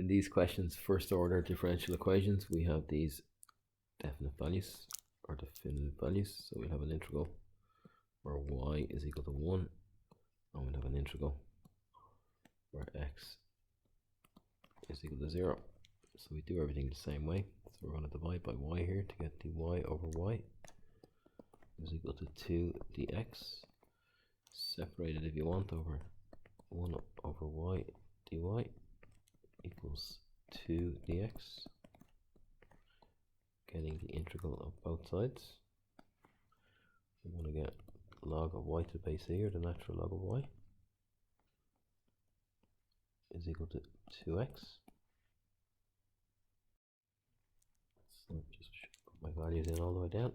In these questions, first order differential equations, we have these definite values or definitive values. So we'll have an integral where y is equal to 1, and we'll have an integral where x is equal to 0. So we do everything the same way. So we're going to divide by y here to get dy over y is equal to 2 dx. Separate it if you want over 1 over y dy equals 2 dx. Getting the integral of both sides. We want to get log of y to the base e, or the natural log of y, is equal to 2x. So just put my values in all the way down.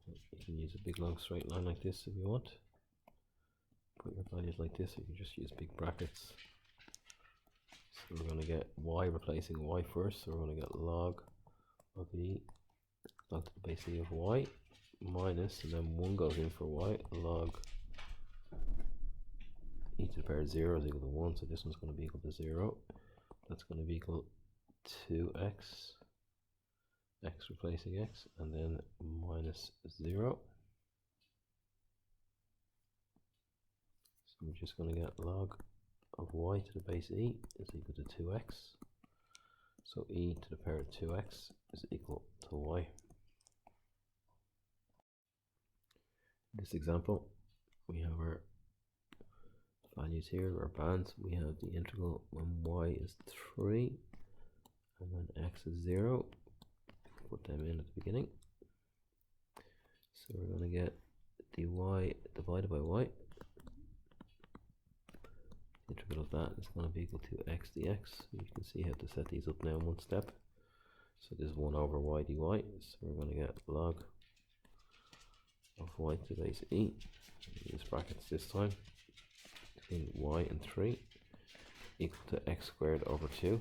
So you can use a big long straight line like this if you want. Put your values like this, you can just use big brackets. So we're going to get y replacing y first, so we're going to get log of e, log to the base e of y, minus, and then 1 goes in for y, log e to the power of 0 is equal to 1, so this one's going to be equal to 0. That's going to be equal to x, x replacing x, and then minus 0. So we're just going to get log of y to the base e is equal to 2x. So e to the power of 2x is equal to y. In this example, we have our values here, our bands. We have the integral when y is 3 and when x is 0. Put them in at the beginning. So we're going to get dy divided by y. The integral of that is going to be equal to x dx. You can see how to set these up now in one step. So this is 1 over y dy. So we're going to get log of y to the base e. Use brackets this time. Between y and 3 equal to x squared over 2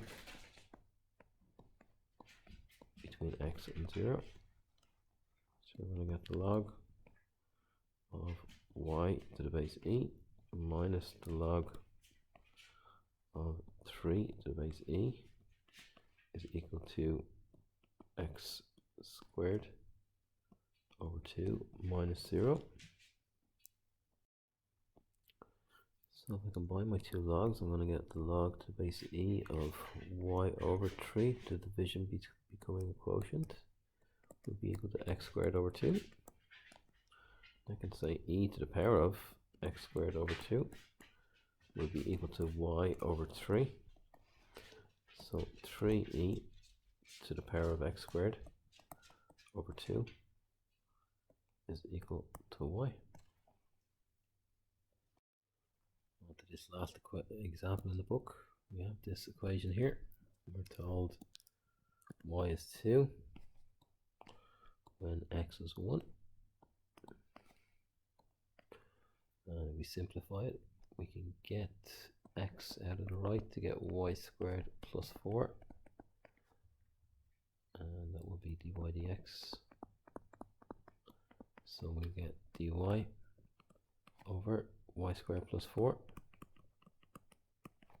between x and 0. So we're going to get the log of y to the base e minus the log of 3 to the base e is equal to x squared over 2 minus 0. So if I combine my two logs, I'm going to get the log to the base e of y over 3, the division becoming a quotient, will be equal to x squared over 2. I can say e to the power of x squared over 2 will be equal to y over 3. So 3e to the power of x squared over 2 is equal to y. On to this last example in the book. We have this equation here. We're told y is 2 when x is 1. And if we simplify it, we can get x out of the right to get y squared plus 4. And that will be dy dx. So we get dy over y squared plus 4,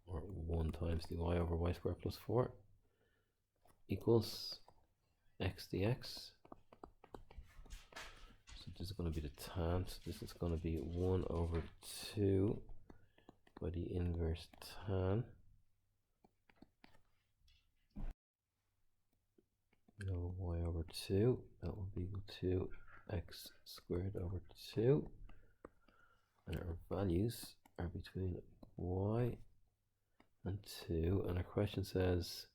or 1 times dy over y squared plus 4 equals x dx. So this is going to be the tan, so this is going to be 1 over 2 by the inverse tan y over 2. That will be equal to x squared over 2, and our values are between y and 2, and our question says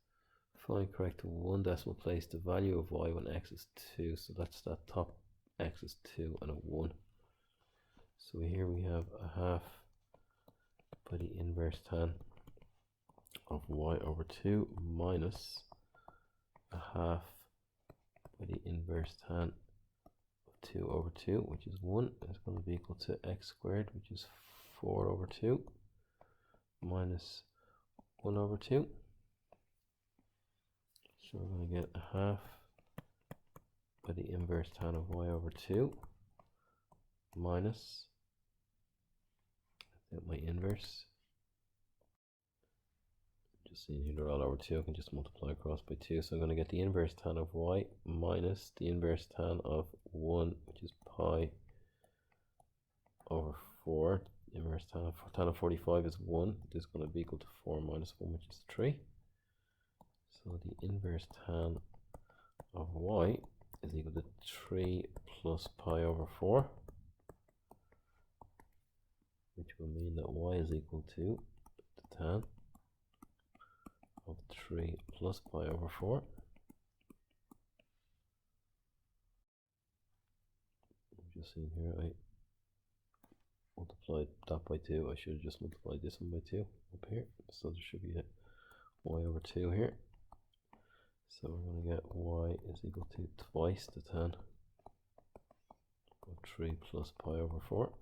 find correct to 1 decimal place the value of y when x is 2. So that's that top, x is 2 and a 1. So here we have a half by the inverse tan of y over 2 minus a half by the inverse tan of 2 over 2, which is 1. It's going to be equal to x squared, which is 4 over 2 minus 1 over 2. So we're going to get a half by the inverse tan of y over 2 minus, my inverse, Just seeing here they're all over 2, I can just multiply across by 2. So I'm going to get the inverse tan of y minus the inverse tan of 1, which is pi over 4. Inverse tan of 45 is 1. This is going to be equal to 4 minus 1, which is 3. So the inverse tan of y is equal to 3 plus pi over 4, which will mean that y is equal to the tan of 3 plus pi over 4. I'm just seeing here, I multiplied that by 2. I should have just multiplied this one by 2 up here. So there should be a y over 2 here. So we're going to get y is equal to twice the tan of 3 plus pi over 4.